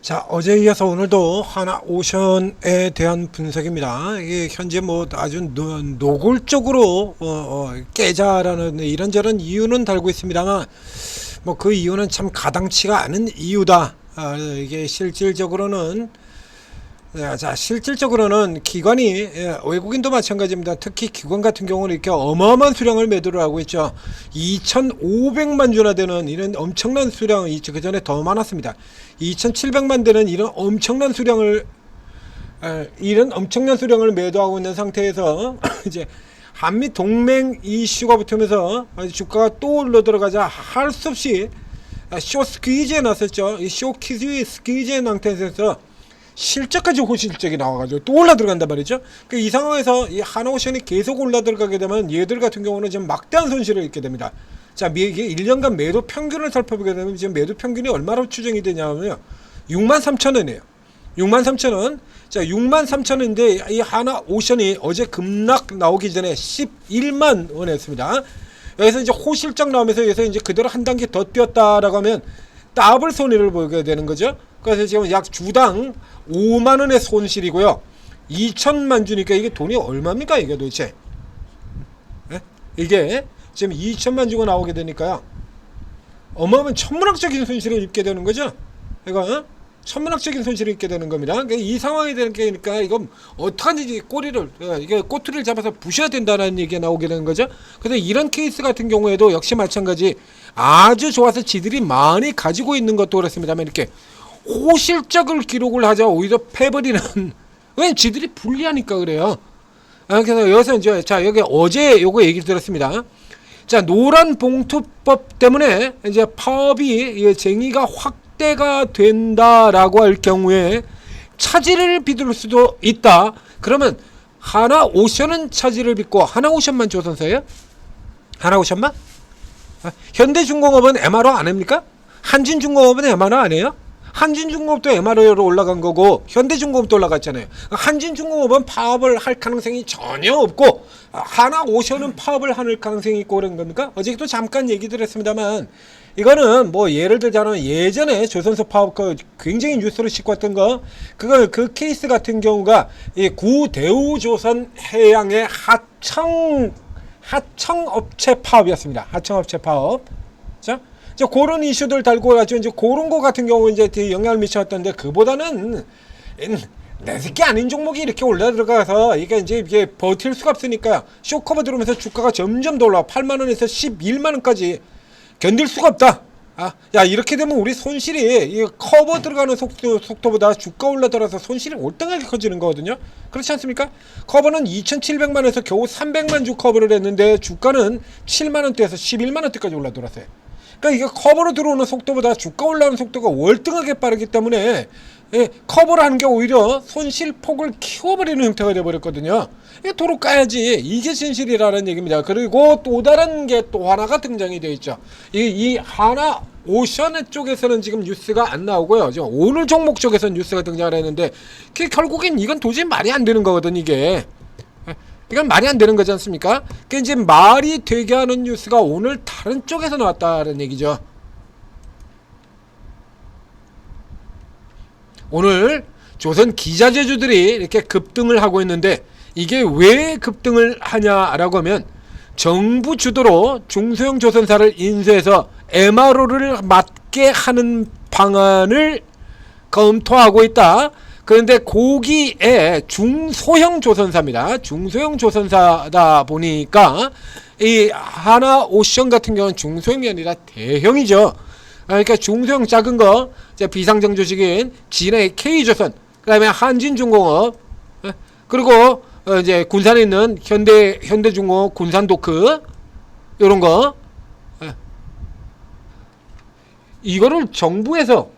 자, 어제에 이어서 오늘도 하나오션에 대한 분석입니다. 이게 현재 뭐 아주 노골적으로 깨자라는 이런저런 이유는 달고 있습니다만, 뭐 그 이유는 참 가당치가 않은 이유다. 이게 실질적으로는 기관이, 외국인도 마찬가지입니다. 특히 기관 같은 경우는 이렇게 어마어마한 수량을 매도를 하고 있죠. 2,500만 주나 되는 이런 엄청난 수량, 그 전에 더 많았습니다. 2,700만 되는 이런 엄청난 수량을 매도하고 있는 상태에서 이제 한미 동맹 이슈가 붙으면서 주가가 또 올라 들어가자 할 수 없이 쇼 스퀴즈에 나섰죠. 이 쇼 스퀴즈의 상태에서 실적까지 호실적이 나와가지고 또 올라 들어간단 말이죠. 이 상황에서 이 하나오션이 계속 올라 들어가게 되면 얘들 같은 경우는 지금 막대한 손실을 입게 됩니다. 자, 이게 1년간 매도 평균을 살펴보게 되면 지금 매도 평균이 얼마로 추정이 되냐면요, 63,000원이에요. 63,000원. 자, 63,000원인데 이 하나오션이 어제 급락 나오기 전에 11만 원 했습니다. 여기서 이제 호실적 나오면서 여기서 이제 그대로 한 단계 더 뛰었다라고 하면 더블 손해를 보게 되는 거죠. 그래서 지금 약 주당 5만원의 손실이고요. 2천만 주니까 이게 돈이 얼마입니까 이게 도대체? 네? 이게 지금 2천만 주고 나오게 되니까요, 어마어마한 천문학적인 손실을 입게 되는 거죠. 이거 천문학적인 손실을 입게 되는 겁니다. 그러니까 이 상황이 되니까 이건 어떡하든지 이게 꼬투리를 잡아서 부셔야 된다는 얘기가 나오게 되는 거죠. 그래서 이런 케이스 같은 경우에도 역시 마찬가지, 아주 좋아서 지들이 많이 가지고 있는 것도 그렇습니다만 이렇게 호실적을 기록을 하자 오히려 패버리는 왜 지들이 불리하니까 그래요. 그래서 여기서 이제 자, 여기 어제 요거 얘기 들었습니다. 자, 노란 봉투법 때문에 이제 파업이 쟁의가 확대가 된다라고 할 경우에 차질을 빚을 수도 있다. 그러면 하나오션은 차질을 빚고 하나오션만 조선사예요? 하나오션만? 현대중공업은 MRO 안 합니까? 한진중공업은 MRO 안 해요? 한진중공업도 MRO로 올라간 거고 현대중공업도 올라갔잖아요. 한진중공업은 파업을 할 가능성이 전혀 없고 하나오션은 파업을 할 가능성이 있고 그런 겁니까? 어제도 잠깐 얘기 드렸습니다만, 이거는 뭐 예를 들자면 예전에 조선소 파업 굉장히 뉴스로 싣고 왔던 그 케이스 같은 경우가 이 구대우조선 해양의 하청업체 파업이었습니다. 하청업체 파업. 자, 그런 이슈들 달고 가지고 이제 그런 거 같은 경우 이제 영향을 미쳤던데, 그보다는 내 새끼 아닌 종목이 이렇게 올라 들어가서 이게 버틸 수가 없으니까 쇼커버 들어오면서 주가가 점점 더 올라 8만 원에서 11만 원까지 견딜 수가 없다. 야, 이렇게 되면 우리 손실이 이 커버 들어가는 속도보다 주가 올라들어서 손실이 올등하게 커지는 거거든요. 그렇지 않습니까? 커버는 2,700만원에서 겨우 300만 주 커버를 했는데 주가는 7만원대에서 11만원대까지 올라들었어요. 그러니까 이게 커버로 들어오는 속도보다 주가 올라오는 속도가 월등하게 빠르기 때문에 커버를 하는 게 오히려 손실폭을 키워버리는 형태가 되어버렸거든요. 이게 도로 까야지, 이게 진실이라는 얘기입니다. 그리고 또 다른 게 또 하나가 등장이 되어 있죠. 이 하나오션 쪽에서는 지금 뉴스가 안 나오고요, 지금 오늘 종목 쪽에서는 뉴스가 등장을 했는데, 결국엔 이건 도저히 말이 안 되는 거거든. 이건 말이 안 되는 거지 않습니까? 그러니까 이제 말이 되게 하는 뉴스가 오늘 다른 쪽에서 나왔다는 얘기죠. 오늘 조선 기자재주들이 이렇게 급등을 하고 있는데, 이게 왜 급등을 하냐라고 하면 정부 주도로 중소형 조선사를 인수해서 MRO를 맡게 하는 방안을 검토하고 있다. 그런데 거기에 중소형 조선사입니다. 중소형 조선사다 보니까 이 하나오션 같은 경우는 중소형이 아니라 대형이죠. 그러니까 중소형 작은 거, 비상정조직인 진해 K조선, 그 다음에 한진중공업, 그리고 이제 군산에 있는 현대중공업 군산도크, 요런 거, 이거를 정부에서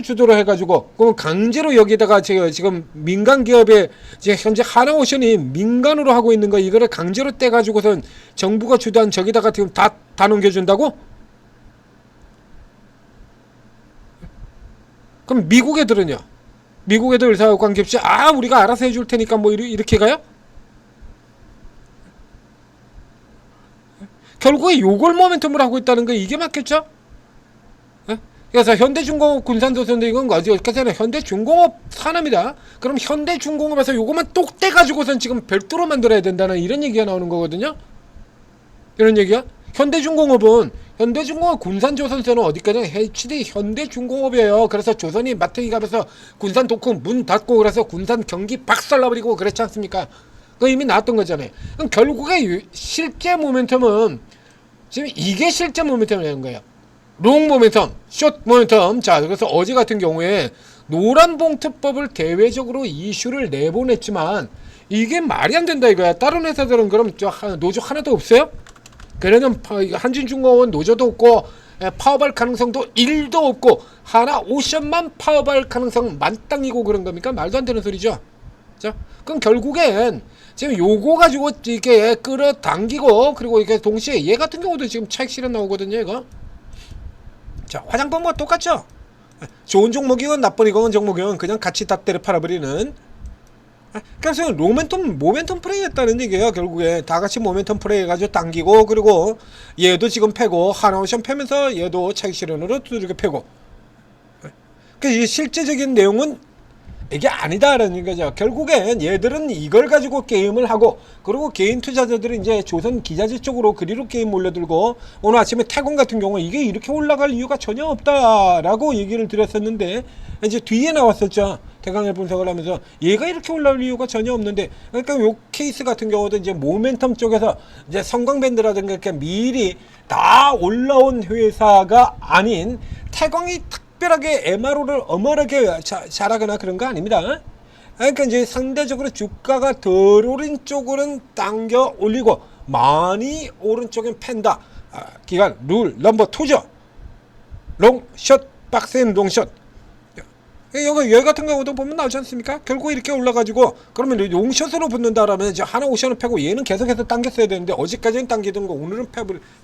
주도를 해가지고, 그럼 강제로 여기다가 지금 민간 기업에 현재 하나오션이 민간으로 하고 있는 거, 이거를 강제로 떼가지고선 정부가 주도한 저기다가 지금 다 넘겨준다고? 그럼 미국 애들은요? 미국 애들 의사하고 관계없이 우리가 알아서 해줄 테니까 뭐 이렇게 가요? 결국에 요걸 모멘텀을 하고 있다는 거, 이게 맞겠죠? 그래서 현대중공업 군산조선도 이건 어디까지나 현대중공업 산업이다. 그럼 현대중공업에서 요것만 똑 떼가지고선 지금 별도로 만들어야 된다는 이런 얘기가 나오는 거거든요. 이런 얘기야? 현대중공업 군산조선소는 어디까지나 HD 현대중공업이에요. 그래서 조선이 마트기 가면서 군산 도크 문 닫고 그래서 군산 경기 박살나버리고 그랬지 않습니까? 그거 이미 나왔던 거잖아요. 그럼 결국에 실제 모멘텀은 지금 이게 실제 모멘텀이라는 거예요. 롱 모멘텀, 숏 모멘텀. 자, 그래서 어제 같은 경우에 노란봉투법을 대외적으로 이슈를 내보냈지만 이게 말이 안 된다 이거야. 다른 회사들은 그럼 노조 하나도 없어요? 걔네는 한진중공업은 노조도 없고 파업할 가능성도 1도 없고 하나오션만 파업할 가능성 만땅이고 그런 겁니까? 말도 안 되는 소리죠. 자, 그럼 결국엔 지금 요거 가지고 이렇게 끌어당기고 그리고 이렇게 동시에 얘 같은 경우도 지금 차익 실현 나오거든요. 이거. 자, 화장품과 똑같죠? 좋은 종목이건 나쁜 이건 종목이건 그냥 같이 다 때려 팔아버리는. 그래서 모멘텀 플레이 했다는 얘기예요. 결국에 다 같이 모멘텀 플레이 해가지고 당기고 그리고 얘도 지금 패고 하나오션 패면서 얘도 차익 실현으로 두들겨 패고. 그 실제적인 내용은 이게 아니다라는 거죠. 결국엔 얘들은 이걸 가지고 게임을 하고 그리고 개인 투자자들은 이제 조선 기자재 쪽으로 그리로 게임 몰려들고 오늘 아침에 태권 같은 경우 이게 이렇게 올라갈 이유가 전혀 없다라고 얘기를 드렸었는데 이제 뒤에 나왔었죠. 대강의 분석을 하면서 얘가 이렇게 올라올 이유가 전혀 없는데 그러니까 요 케이스 같은 경우도 이제 모멘텀 쪽에서 이제 성광밴드라든가 이렇게 미리 다 올라온 회사가 아닌 태광이 특별하게 MRO를 어마하게 잘하거나 그런 거 아닙니다. 그러니까 이제 상대적으로 주가가 덜 오른 쪽으로는 당겨 올리고 많이 오른 쪽은 팬다. 기간 룰 넘버 2죠. 롱, 숏, 박스앤 롱숏. 여기 같은 경우도 보면 나오지 않습니까? 결국 이렇게 올라가지고 그러면 롱숏으로 붙는다라면 이제 하나 오션을 패고 얘는 계속해서 당겼어야 되는데 어제까지는 당기던 거 오늘은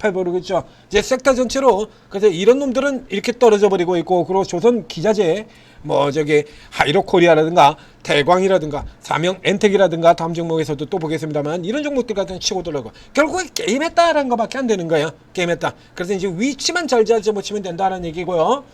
패버리겠죠. 이제 섹터 전체로 그래서 이런 놈들은 이렇게 떨어져 버리고 있고 그리고 조선 기자재 뭐 저기 하이로코리아라든가 대광이라든가 사명 엔텍이라든가 다음 종목에서도 또 보겠습니다만 이런 종목들 같은 치고 들어가고 결국에 게임했다라는 거밖에 안 되는 거예요. 게임했다. 그래서 이제 위치만 잘 잡아치면 된다는 얘기고요.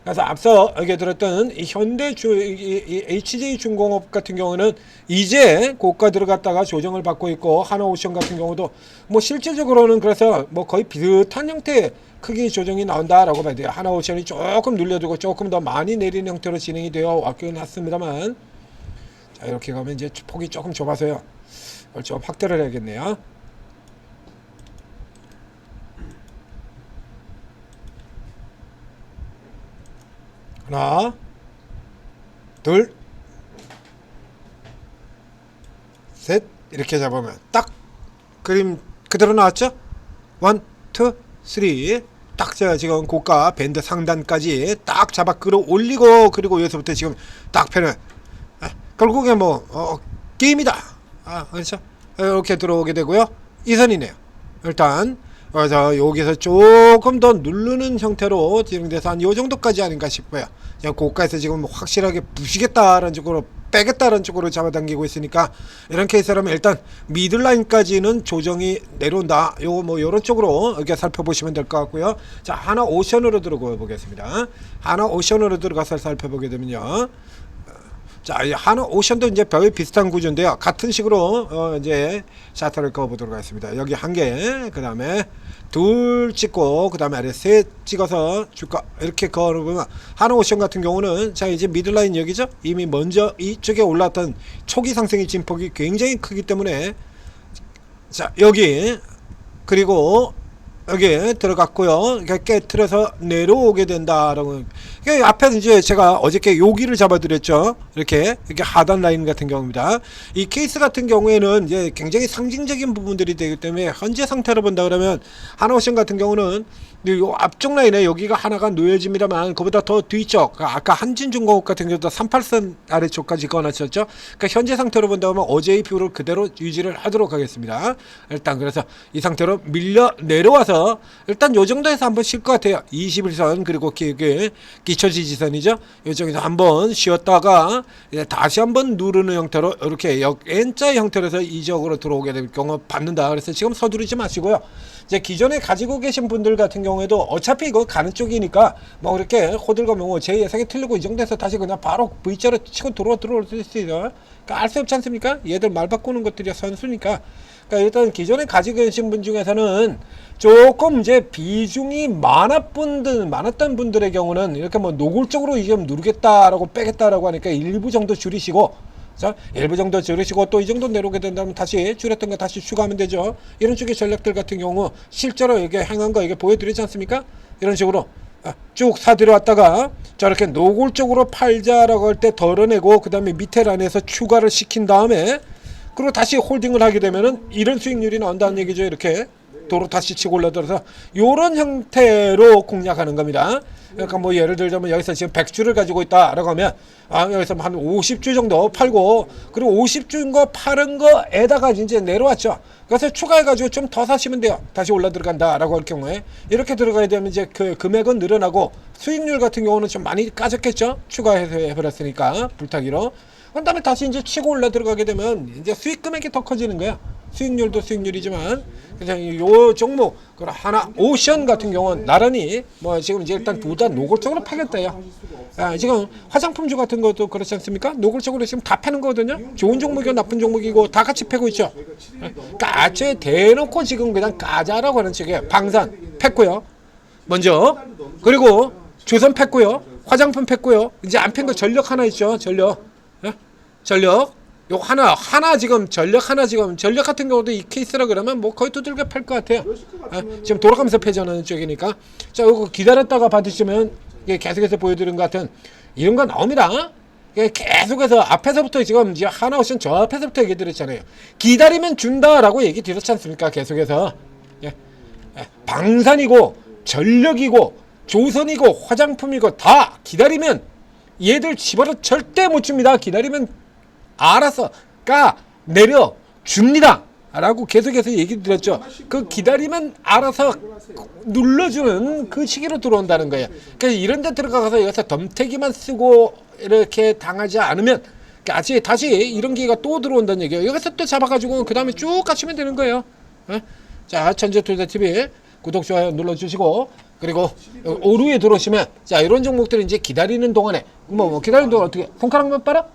그래서 앞서 여기 들었던 이 HJ중공업 같은 경우는 이제 고가 들어갔다가 조정을 받고 있고 하나오션 같은 경우도 뭐 실질적으로는 그래서 뭐 거의 비슷한 형태의 크기 조정이 나온다라고 봐야 돼요. 하나오션이 조금 눌려두고 조금 더 많이 내리는 형태로 진행이 되어 왔긴 했습니다만 자 이렇게 가면 이제 폭이 조금 좁아서요. 이걸 좀 확대를 해야겠네요. 하나, 둘, 셋 이렇게 잡으면 딱 그림 그대로 나왔죠? 1, 2, 3 딱 제가 지금 고가 밴드 상단까지 딱 잡아 끌어올리고 그리고 여기서부터 지금 딱 펴는 결국에 뭐 게임이다. 그렇죠? 이렇게 들어오게 되고요. 이 선이네요. 일단 그래서 여기서 조금 더 누르는 형태로 진행돼서 한 요 정도까지 아닌가 싶어요. 그냥 고가에서 지금 확실하게 부시겠다라는 쪽으로 빼겠다라는 쪽으로 잡아당기고 있으니까 이런 케이스라면 일단 미들라인까지는 조정이 내려온다. 요거 뭐 요런 쪽으로 이렇게 살펴보시면 될 것 같고요. 자 하나 오션으로 들어가 보겠습니다. 하나 오션으로 들어가서 살펴보게 되면요. 자, 하나 오션도 이제 거의 비슷한 구조인데요. 같은 식으로 이제 샤터를 그어보도록 하겠습니다. 여기 한 개, 그 다음에 둘 찍고, 그 다음에 아래 셋 찍어서 주가 이렇게 그어보면 하나 오션 같은 경우는 자 이제 미들라인 여기죠. 이미 먼저 이쪽에 올랐던 초기 상승의 진폭이 굉장히 크기 때문에 자 여기 그리고 여기에 들어갔고요. 깨트려서 내려오게 된다라고. 앞에 이제 제가 어저께 여기를 잡아드렸죠. 이렇게 하단 라인 같은 경우입니다. 이 케이스 같은 경우에는 이제 굉장히 상징적인 부분들이 되기 때문에 현재 상태로 본다 그러면 하나오션 같은 경우는 요 앞쪽 라인에 여기가 하나가 놓여집니다만 그보다 더 뒤쪽 아까 한진중공업 같은 경우도 38선 아래쪽까지 그어놨었죠. 그러니까 현재 상태로 본다면 어제의 뷰를 그대로 유지를 하도록 하겠습니다. 일단 그래서 이 상태로 밀려 내려와서 일단 요 정도에서 한번 쉴 것 같아요. 21선 그리고 기초지지선이죠. 요쪽에서 한번 쉬었다가 이제 다시 한번 누르는 형태로 이렇게 N자 형태로서 이적으로 들어오게 될 경우 받는다. 그래서 지금 서두르지 마시고요. 이제 기존에 가지고 계신 분들 같은 경우에도 어차피 이거 가는 쪽이니까 뭐 그렇게 호들갑 뭐 제 예상이 틀리고 이 정도에서 다시 그냥 바로 V자로 치고 들어올 수 있어요. 그러니까 알 수 없지 않습니까? 얘들 말 바꾸는 것들이 선수니까. 그러니까 일단 기존에 가지고 계신 분 중에서는 조금 이제 비중이 많았던 분들의 경우는 이렇게 뭐 노골적으로 이게 누르겠다라고 빼겠다라고 하니까 일부 정도 줄이시고, 자, 일부 정도 줄이시고 또 이 정도 내려오게 된다면 다시 줄였던 거 다시 추가하면 되죠. 이런 쪽의 전략들 같은 경우 실제로 이게 행한 거 이게 보여드리지 않습니까? 이런 식으로 쭉 사들여왔다가 저렇게 노골적으로 팔자라고 할 때 덜어내고 그 다음에 밑에 란에서 추가를 시킨 다음에 그리고 다시 홀딩을 하게 되면은 이런 수익률이 나온다는 얘기죠. 이렇게 도로 다시 치고 올라들어서 요런 형태로 공략하는 겁니다. 그러니까 뭐 예를 들자면 여기서 지금 100주를 가지고 있다라고 하면 여기서 한 50주 정도 팔고 그리고 50주인 거 파는 거에다가 이제 내려왔죠. 그래서 추가해가지고 좀 더 사시면 돼요. 다시 올라 들어간다라고 할 경우에 이렇게 들어가야 되면 이제 그 금액은 늘어나고 수익률 같은 경우는 좀 많이 까졌겠죠. 추가해서 해버렸으니까 불타기로. 그 다음에 다시 이제 치고 올라 들어가게 되면 이제 수익 금액이 더 커지는 거야. 수익률도 수익률이지만 그래서 요 종목 하나 오션 같은 경우는 나란히 뭐 지금 이제 일단 둘 다 노골적으로 파겠다요. 지금 화장품주 같은 것도 그렇지 않습니까? 노골적으로 지금 다 패는 거거든요. 좋은 종목이고 나쁜 종목이고 다 같이 패고 있죠. 까체 대놓고 지금 그냥 까자라고 하는 식이에요. 방산 팼고요. 먼저 그리고 조선 팼고요. 화장품 팼고요. 이제 안 팬 거 전력 하나 있죠. 전력 요거 하나 지금 전력 같은 경우도 이 케이스라 그러면 뭐 거의 두들겨 팔 것 같아요. 지금 돌아가면서 패전하는 쪽이니까. 자, 요거 기다렸다가 받으시면 이게 계속해서 보여드린 것 같은 이런 거 나옵니다. 계속해서 앞에서부터 지금 이제 하나오션 저 앞에서부터 얘기 드렸잖아요. 기다리면 준다라고 얘기 드렸지 않습니까? 계속해서 방산이고 전력이고 조선이고 화장품이고 다 기다리면 얘들 집어로 절대 못 줍니다. 기다리면 알아서 내려 줍니다 라고 계속해서 얘기 드렸죠. 그 기다리면 알아서 눌러주는 그 시기로 들어온다는 거예요. 그래서 이런 데 들어가서 여기서 덤태기만 쓰고 이렇게 당하지 않으면 다시 이런 기회가 또 들어온다는 얘기예요. 여기서 또 잡아가지고 그 다음에 쭉 가시면 되는 거예요. 자, 천재투자TV 구독, 좋아요 눌러주시고 그리고 오류에 들어오시면 자, 이런 종목들은 이제 기다리는 동안에 기다리는 동안 어떻게 손가락만 빨아?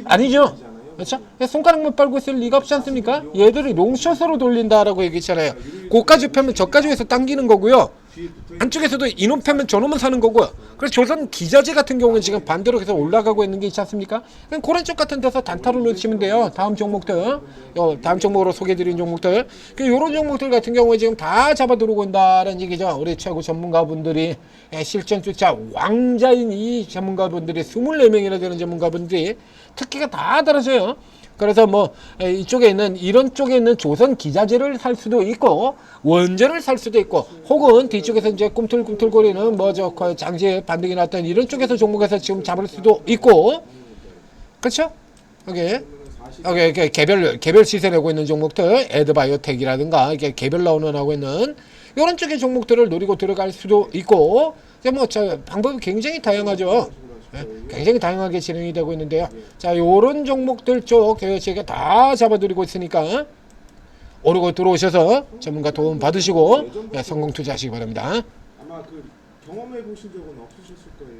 아니죠. 그렇죠? 손가락만 빨고 있을 리가 없지 않습니까? 얘들이 롱숏으로 돌린다라고 얘기했잖아요. 고까지 펴면 저까지 해서 당기는 거고요. 한쪽에서도 이놈 펴면 저놈은 사는 거고요. 그래서 조선 기자재 같은 경우는 지금 반대로 계속 올라가고 있는 게 있지 않습니까? 그런 쪽 같은 데서 단타를 놓치면 돼요. 다음 종목들, 다음 종목으로 소개해드린 종목들, 이런 종목들 같은 경우에 지금 다 잡아 들어오고 온다는 얘기죠. 우리 최고 전문가분들이 실전 숫자 왕자인 이 전문가분들이 24명이나 되는 전문가분들이 특기가 다 다르죠. 그래서 뭐 이쪽에 있는 이런 쪽에 있는 조선 기자재를 살 수도 있고 원전을 살 수도 있고 혹은 뒤쪽에서 이제 꿈틀꿈틀거리는 뭐저 장지에 반등이 났던 이런 쪽에서 종목에서 지금 잡을 수도 있고 그렇죠? 여기 개별 시세 내고 있는 종목들 에드바이오텍이라든가 이게 개별 라운을 하고 있는 이런 쪽의 종목들을 노리고 들어갈 수도 있고 뭐 방법이 굉장히 다양하죠. 굉장히 다양하게 진행이 되고 있는데요. 자, 요런 종목들 쪽 제가 다 잡아드리고 있으니까 오르고 들어오셔서 전문가 도움 받으시고 성공 투자하시기 바랍니다. 아마 그 경험해 보신 적은 없으셨을 거예요.